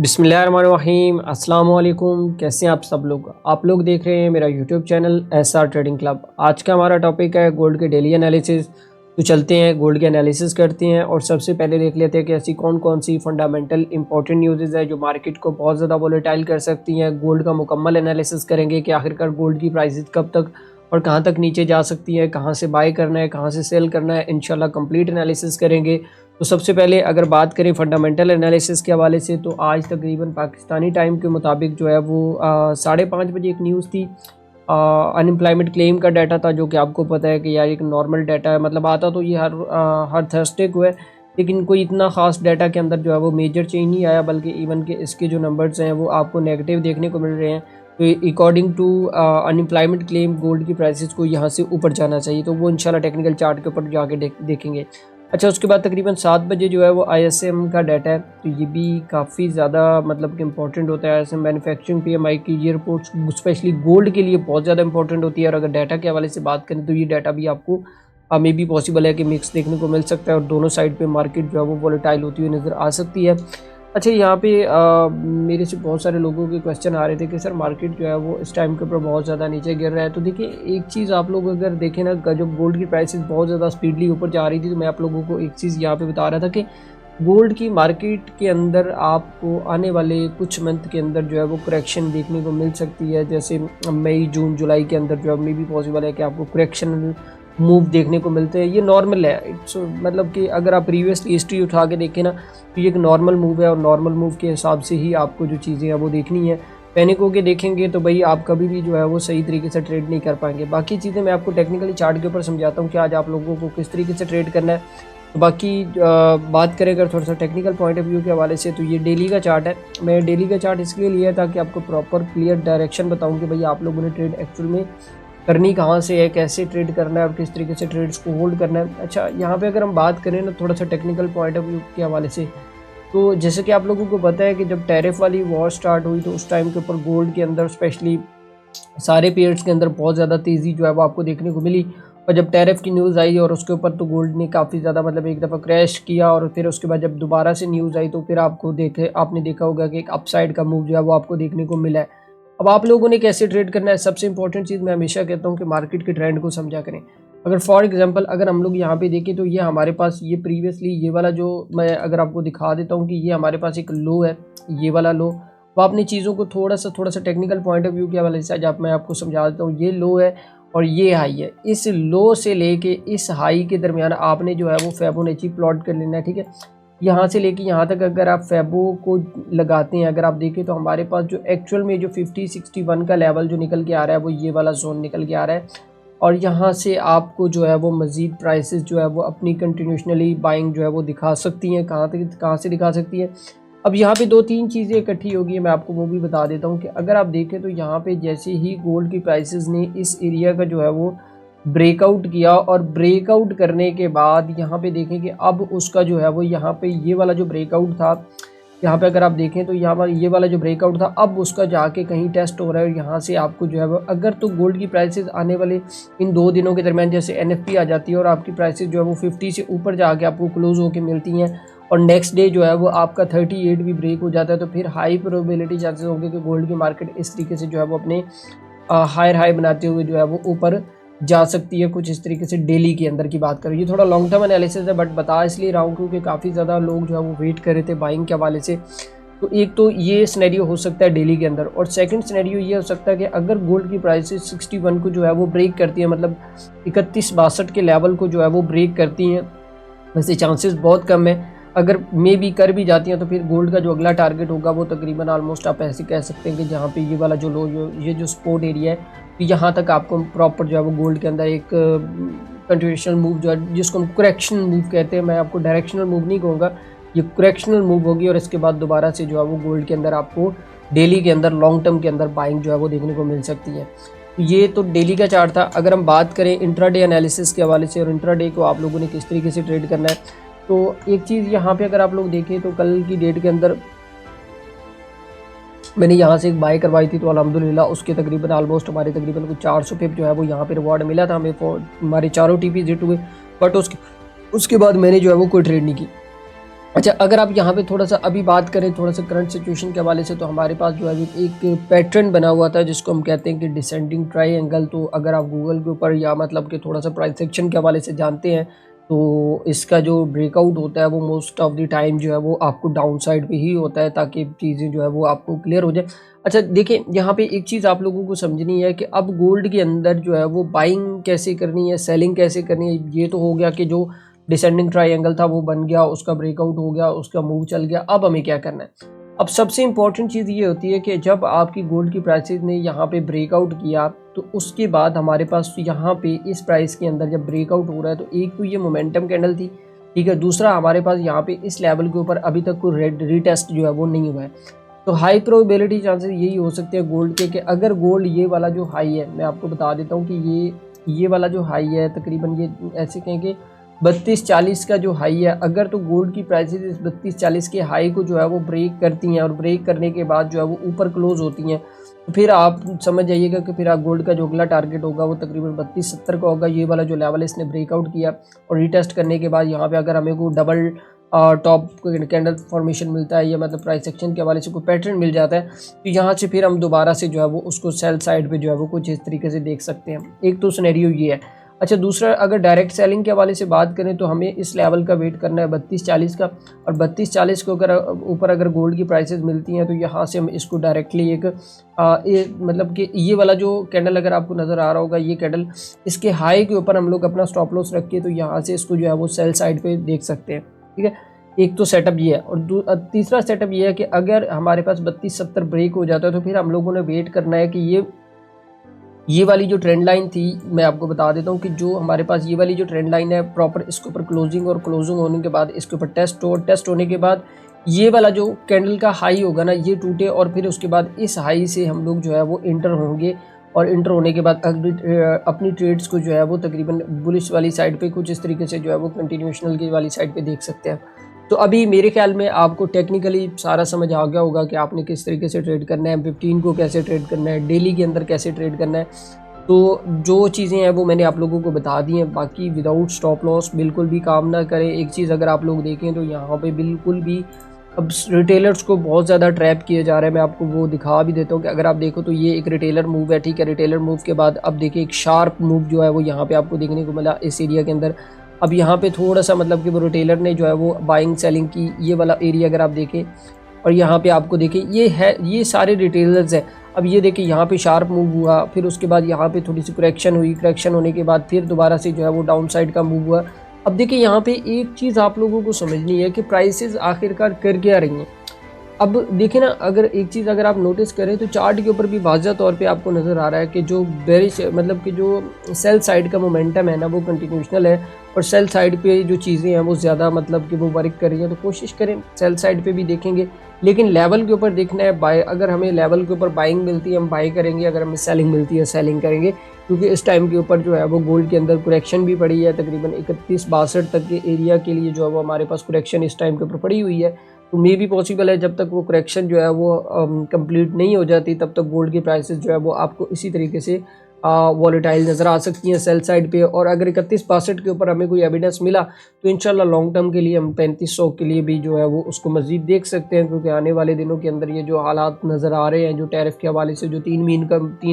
बिस्मिल्लाहिर्रहमानिर्रहीम अस्सलाम वालेकुम। कैसे हैं आप लोग देख रहे हैं मेरा YouTube channel SR trading club. आज का हमारा टॉपिक है गोल्ड के डेली एनालिसिस। तो चलते हैं गोल्ड के एनालिसिस करते हैं और सबसे पहले देख लेते हैं कि ऐसी कौन कौन सी फंडामेंटल इंपॉर्टेंट न्यूज़ है जो मार्केट को बहुत ज़्यादा वोलेटाइल कर सकती हैं। गोल्ड का मुकम्मल एनालिसिस करेंगे कि आखिरकार गोल्ड की प्राइसेस कब तक और कहाँ तक नीचे जा सकती है, कहाँ से बाय करना है, कहाँ से सेल करना है, इंशाल्लाह कंप्लीट एनालिसिस करेंगे। तो सबसे पहले अगर बात करें फंडामेंटल एनालिसिस के हवाले से, तो आज तकरीबन पाकिस्तानी टाइम के मुताबिक जो है वो 5:30 बजे एक न्यूज़ थी। अनएम्प्लॉयमेंट क्लेम का डाटा था, जो कि आपको पता है कि यार एक नॉर्मल डाटा है, मतलब आता तो ये हर थर्सडे को है, लेकिन कोई इतना ख़ास डाटा के अंदर जो है वो मेजर चेंज नहीं आया, बल्कि इवन के इसके जो नंबर्स हैं वो आपको नेगेटिव देखने को मिल रहे हैं। तो according to unemployment claim gold की प्राइसेस को यहाँ से ऊपर जाना चाहिए, तो वो इंशाल्लाह टेक्निकल चार्ट के ऊपर जाके देखेंगे। अच्छा, उसके बाद तकरीबन 7 बजे जो है वो ISM का डाटा है, तो ये भी काफ़ी ज़्यादा मतलब कि इंपॉर्टेंट होता है। ISM मैन्युफैक्चरिंग PMI की ये रिपोर्ट्स स्पेशली गोल्ड के लिए बहुत ज़्यादा इंपॉर्टेंट होती है। और अगर डाटा के हवाले से बात करें तो ये डाटा भी आपको मे बी पॉसिबल है कि मिक्स देखने को मिल सकता है और दोनों साइड पे मार्केट जो है वो वोलेटाइल होती हुई नज़र आ सकती है। अच्छा, यहाँ पे मेरे से बहुत सारे लोगों के क्वेश्चन आ रहे थे कि सर मार्केट जो है वो इस टाइम के ऊपर बहुत ज़्यादा नीचे गिर रहा है। तो देखिए, एक चीज़ आप लोग अगर देखें ना, जब गोल्ड की प्राइसेस बहुत ज़्यादा स्पीडली ऊपर जा रही थी, तो मैं आप लोगों को एक चीज़ यहाँ पे बता रहा था कि गोल्ड की मार्केट के अंदर आपको आने वाले कुछ मंथ के अंदर जो है वो करेक्शन देखने को मिल सकती है। जैसे मई, जून, जुलाई के अंदर जो है मे भी पॉसिबल है कि आपको करेक्शन मूव देखने को मिलते हैं। ये नॉर्मल है, इट्स मतलब कि अगर आप प्रीवियस हिस्ट्री उठा के देखें ना, तो ये एक नॉर्मल मूव है और नॉर्मल मूव के हिसाब से ही आपको जो चीज़ें हैं वो देखनी है। पैनिक होके देखेंगे तो भाई आप कभी भी जो है वो सही तरीके से ट्रेड नहीं कर पाएंगे। बाकी चीज़ें मैं आपको टेक्निकली चार्ट के ऊपर समझाता हूँ कि आज आप लोगों को किस तरीके से ट्रेड करना है। तो बाकी बात करें अगर थोड़ा सा टेक्निकल पॉइंट ऑफ व्यू के हवाले से, तो ये डेली का चार्ट है। मैं डेली का चार्ट इसलिए लिया है ताकि आपको प्रॉपर क्लियर डायरेक्शन बताऊँ कि भाई आप लोगों ने ट्रेड एक्चुअल में करनी कहाँ से है, कैसे ट्रेड करना है और किस तरीके से ट्रेड्स को होल्ड करना है। अच्छा, यहाँ पे अगर हम बात करें ना थोड़ा सा टेक्निकल पॉइंट ऑफ व्यू के हवाले से, तो जैसे कि आप लोगों को पता है कि जब टैरिफ वाली वॉर स्टार्ट हुई तो उस टाइम के ऊपर गोल्ड के अंदर स्पेशली सारे पेयर्स के अंदर बहुत ज़्यादा तेज़ी जो है वो आपको देखने को मिली। और जब टैरिफ की न्यूज़ आई और उसके ऊपर तो गोल्ड ने काफ़ी ज़्यादा मतलब एक दफ़ा क्रैश किया, और फिर उसके बाद जब दोबारा से न्यूज़ आई तो फिर आपने देखा होगा कि एक अपसाइड का मूव जो है वो आपको देखने को मिला है। अब आप लोगों ने कैसे ट्रेड करना है, सबसे इंपॉर्टेंट चीज़ मैं हमेशा कहता हूँ कि मार्केट के ट्रेंड को समझा करें। अगर फॉर एग्जांपल अगर हम लोग यहाँ पे देखें तो ये हमारे पास ये प्रीवियसली ये वाला जो मैं अगर आपको दिखा देता हूँ कि ये हमारे पास एक लो है, ये वाला लो। तो आपने चीज़ों को थोड़ा सा टेक्निकल पॉइंट ऑफ व्यू के हवाले से आज मैं आपको समझा देता हूँ। ये लो है और ये हाई है। इस लो से लेके इस हाई के दरमियान आपने जो है वो फिबोनाची प्लॉट कर लेना है, ठीक है। यहाँ से लेके यहाँ तक अगर आप फेबो को लगाते हैं, अगर आप देखें तो हमारे पास जो एक्चुअल में जो 50-61 का लेवल जो निकल के आ रहा है वो ये वाला जोन निकल के आ रहा है। और यहाँ से आपको जो है वो मज़ीद प्राइसेस जो है वो अपनी कंटिन्यूशनली बाइंग जो है वो दिखा सकती हैं। कहाँ से दिखा सकती है। अब यहाँ पे 2-3 चीज़ें इकट्ठी होगी, मैं आपको वो भी बता देता हूँ कि अगर आप देखें तो यहाँ पे जैसे ही गोल्ड की प्राइसेस ने इस एरिया का जो है वो ब्रेकआउट किया, और ब्रेकआउट करने के बाद यहाँ पे देखें कि अब उसका जो है वो यहाँ पे ये वाला जो ब्रेकआउट था, यहाँ पे अगर आप देखें तो यहाँ पर ये वाला जो ब्रेकआउट था अब उसका जाके कहीं टेस्ट हो रहा है। और यहाँ से आपको जो है वो अगर तो गोल्ड की प्राइसेस आने वाले इन 2 दिनों के दरमियान जैसे NFP आ जाती है और आपकी प्राइसेस जो है वो 50 से ऊपर जाके आपको क्लोज होके मिलती हैं, और नेक्स्ट डे जो है वो आपका 38 भी ब्रेक हो जाता है, तो फिर हाई प्रोबेबिलिटी चांसेस होंगे कि गोल्ड की मार्केट इस तरीके से जो है वो अपने हायर हाई बनाते हुए जो है वो ऊपर जा सकती है। कुछ इस तरीके से डेली के अंदर की बात करें, ये थोड़ा लॉन्ग टर्म एनालिसिस है बट बता इसलिए रहा हूँ क्योंकि काफ़ी ज़्यादा लोग जो है वो वेट कर रहे थे बाइंग के हवाले से। तो एक तो ये सिनेरियो हो सकता है डेली के अंदर, और सेकंड सिनेरियो ये हो सकता है कि अगर गोल्ड की प्राइसेस 61 को जो है वो ब्रेक करती है, मतलब 31-62 के लेवल को जो है वो ब्रेक करती हैं, वैसे चांसेस बहुत कम है। अगर मे भी कर भी जाती हैं तो फिर गोल्ड का जो अगला टारगेट होगा वो तकरीबन ऑलमोस्ट आप ऐसे कह सकते हैं कि जहाँ पे ये वाला जो लो ये जो सपोर्ट एरिया है, तो यहाँ तक आपको प्रॉपर जो है वो गोल्ड के अंदर एक कंटिन्यूएशन मूव जो है जिसको हम करेक्शन मूव कहते हैं, मैं आपको डायरेक्शनल मूव नहीं कहूँगा, ये करेक्शनल मूव होगी। और इसके बाद दोबारा से जो है वो गोल्ड के अंदर आपको डेली के अंदर लॉन्ग टर्म के अंदर बाइंग जो है वो देखने को मिल सकती है। ये तो डेली का चार्ट था। अगर हम बात करें इंट्राडे एनालिसिस के हवाले से और इंट्राडे को आप लोगों ने किस तरीके से ट्रेड करना है, तो एक चीज़ यहाँ पे अगर आप लोग देखें तो कल की डेट के अंदर मैंने यहाँ से एक बाय करवाई थी, तो अल्हम्दुलिल्लाह उसके तकरीबन ऑलमोस्ट हमारे तकरीबन कुछ 400 पिप जो है वो यहाँ पे रिवॉर्ड मिला था हमें। हमारे चारों TP हिट हुए, बट उसके बाद मैंने जो है वो कोई ट्रेड नहीं की। अच्छा, अगर आप यहाँ पे थोड़ा-सा अभी बात करें थोड़ा-सा करंट सिचुएशन के हवाले से, तो हमारे पास जो है अभी एक पैटर्न बना हुआ था जिसको हम कहते हैं कि डिसेंडिंग ट्रायंगल। तो अगर आप गूगल के ऊपर या मतलब कि थोड़ा-सा प्राइस एक्शन के हवाले से जानते हैं, तो इसका जो ब्रेकआउट होता है वो मोस्ट ऑफ द टाइम जो है वो आपको डाउन साइड पे ही होता है, ताकि चीज़ें जो है वो आपको क्लियर हो जाए। अच्छा देखिए, यहाँ पे एक चीज़ आप लोगों को समझनी है कि अब गोल्ड के अंदर जो है वो बाइंग कैसे करनी है, सेलिंग कैसे करनी है। ये तो हो गया कि जो डिसेंडिंग ट्रायंगल था वो बन गया, उसका ब्रेकआउट हो गया, उसका मूव चल गया। अब हमें क्या करना है? अब सबसे इम्पोर्टेंट चीज़ ये होती है कि जब आपकी गोल्ड की प्राइसेस ने यहाँ पे ब्रेकआउट किया, तो उसके बाद हमारे पास यहाँ पे इस प्राइस के अंदर जब ब्रेकआउट हो रहा है, तो एक तो ये मोमेंटम कैंडल थी, ठीक है। दूसरा हमारे पास यहाँ पे इस लेवल के ऊपर अभी तक कोई रीटेस्ट जो है वो नहीं हुआ है। तो हाई प्रोबेबिलिटी चांसेस यही हो सकते हैं गोल्ड के कि अगर गोल्ड ये वाला जो हाई है, मैं आपको बता देता हूँ कि ये वाला जो हाई है, तकरीबन ये ऐसे कहें कि 3240 का जो हाई है, अगर तो गोल्ड की प्राइसेस इस 3240 के हाई को जो है वो ब्रेक करती हैं और ब्रेक करने के बाद जो है वो ऊपर क्लोज होती हैं, तो फिर आप समझ जाइएगा कि फिर आप गोल्ड का जो अगला टारगेट होगा वो तकरीबन 3270 का होगा। ये वाला जो लेवल है इसने ब्रेकआउट किया और रीटेस्ट करने के बाद यहाँ पे अगर हमें को डबल टॉप कैंडल फॉर्मेशन मिलता है, या मतलब प्राइस एक्शन के हवाले से कोई पैटर्न मिल जाता है, तो यहाँ से फिर हम दोबारा से जो है वो उसको सेल साइड पे जो है वो कुछ इस तरीके से देख सकते हैं। एक तो सिनेरियो ये है। अच्छा, दूसरा अगर डायरेक्ट सेलिंग के हवाले से बात करें, तो हमें इस लेवल का वेट करना है 3240 का, और 3240 को अगर ऊपर अगर गोल्ड की प्राइसेस मिलती हैं, तो यहाँ से हम इसको डायरेक्टली एक मतलब कि ये वाला जो कैंडल अगर आपको नज़र आ रहा होगा, ये कैंडल, इसके हाई के ऊपर हम लोग अपना स्टॉप लॉस रख के तो यहाँ से इसको जो है वो सेल साइड पे देख सकते हैं, ठीक है। एक तो सेटअप ये है, और तीसरा सेटअप ये है कि अगर हमारे पास 3270 ब्रेक हो जाता है, तो फिर हम लोगों ने वेट करना है कि ये वाली जो ट्रेंड लाइन थी, मैं आपको बता देता हूँ कि जो हमारे पास ये वाली जो ट्रेंड लाइन है प्रॉपर, इसके ऊपर क्लोजिंग और क्लोजिंग होने के बाद इसके ऊपर टेस्ट होने के बाद ये वाला जो कैंडल का हाई होगा ना, ये टूटे, और फिर उसके बाद इस हाई से हम लोग जो है वो इंटर होंगे, और इंटर होने के बाद अपनी ट्रेड्स को जो है वो तकरीबन बुलिश वाली साइड पे कुछ इस तरीके से जो है वो कंटिन्यूशनल की वाली साइड पे देख सकते हैं। तो अभी मेरे ख्याल में आपको टेक्निकली सारा समझ आ गया होगा कि आपने किस तरीके से ट्रेड करना है, 15 को कैसे ट्रेड करना है, डेली के अंदर कैसे ट्रेड करना है। तो जो चीज़ें हैं वो मैंने आप लोगों को बता दी हैं। बाकी विदाउट स्टॉप लॉस बिल्कुल भी काम ना करें। एक चीज़ अगर आप लोग देखें तो यहाँ पे बिल्कुल भी अब रिटेलर्स को बहुत ज़्यादा ट्रैप किया जा रहा है। मैं आपको वो दिखा भी देता हूँ कि अगर आप देखो तो ये एक रिटेलर मूव है, ठीक है। रिटेलर मूव के बाद अब देखिए एक शार्प मूव जो है वो यहाँ पे आपको देखने को मिला इस एरिया के अंदर। अब यहाँ पे थोड़ा सा मतलब कि वो रिटेलर ने जो है वो बाइंग सेलिंग की, ये वाला एरिया अगर आप देखें, और यहाँ पे आपको देखें ये सारे रिटेलर्स हैं। अब ये देखिए यहाँ पे शार्प मूव हुआ, फिर उसके बाद यहाँ पे थोड़ी सी करेक्शन हुई, करेक्शन होने के बाद फिर दोबारा से जो है वो डाउन साइड का मूव हुआ। अब देखिए यहाँ पे एक चीज़ आप लोगों को समझनी है कि प्राइसेस आखिरकार कर क्या रही हैं। अब देखिए ना, अगर एक चीज़ अगर आप नोटिस करें तो चार्ट के ऊपर भी वाज़ह तौर पे आपको नज़र आ रहा है कि जो बेरिश मतलब कि जो सेल साइड का मोमेंटम है ना वो कंटिन्यूशनल है, और सेल साइड पे जो चीज़ें हैं वो ज़्यादा मतलब कि वो वर्क कर रही हैं। तो कोशिश करें सेल साइड पे भी देखेंगे, लेकिन लेवल के ऊपर देखना है बाय। अगर हमें लेवल के ऊपर बाइंग मिलती है हम बाई करेंगे, अगर हमें सेलिंग मिलती है सेलिंग करेंगे, क्योंकि इस टाइम के ऊपर जो है वो गोल्ड के अंदर करेक्शन भी पड़ी है। तकरीबन 3162 तक के एरिया के लिए जो है वो हमारे पास करेक्शन इस टाइम के ऊपर पड़ी हुई है। तो मे भी पॉसिबल है जब तक वो करेक्शन जो है वो कंप्लीट नहीं हो जाती, तब तक गोल्ड की प्राइसेस जो है वो आपको इसी तरीके से वॉलेटाइल नज़र आ सकती हैं सेल साइड पे। और अगर 3162 के ऊपर हमें कोई एविडेंस मिला तो इंशाल्लाह लॉन्ग टर्म के लिए हम 3500 के लिए भी जो है वो उसको मज़ीद देख सकते हैं, क्योंकि आने वाले दिनों के अंदर ये जो हालात नज़र आ रहे हैं, जो टैरिफ के हवाले से जो 3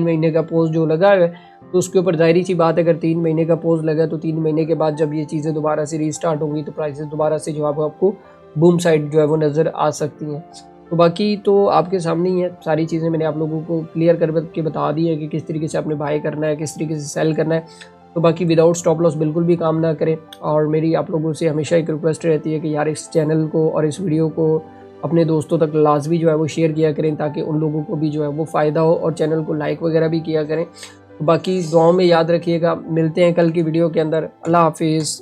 महीने का पोज जो लगा है, तो उसके ऊपर ज़ाहिर सी बात है अगर 3 महीने का पोज लगा तो 3 महीने के बाद जब ये चीज़ें दोबारा से रीस्टार्ट होंगी तो प्राइसेस दोबारा से जो है आपको बूम साइड जो है वो नज़र आ सकती हैं। तो बाकी तो आपके सामने ही है, सारी चीज़ें मैंने आप लोगों को क्लियर कर के बता दी है कि किस तरीके से आपने बाय करना है, किस तरीके से सेल करना है। तो बाकी विदाउट स्टॉप लॉस बिल्कुल भी काम ना करें। और मेरी आप लोगों से हमेशा एक रिक्वेस्ट रहती है कि यार इस चैनल को और इस वीडियो को अपने दोस्तों तक लाजमी जो है वो शेयर किया करें, ताकि उन लोगों को भी जो है वो फ़ायदा हो, और चैनल को लाइक वगैरह भी किया करें। तो बाकी दुआओं में याद रखिएगा। मिलते हैं कल की वीडियो के अंदर। अल्लाह हाफिज़।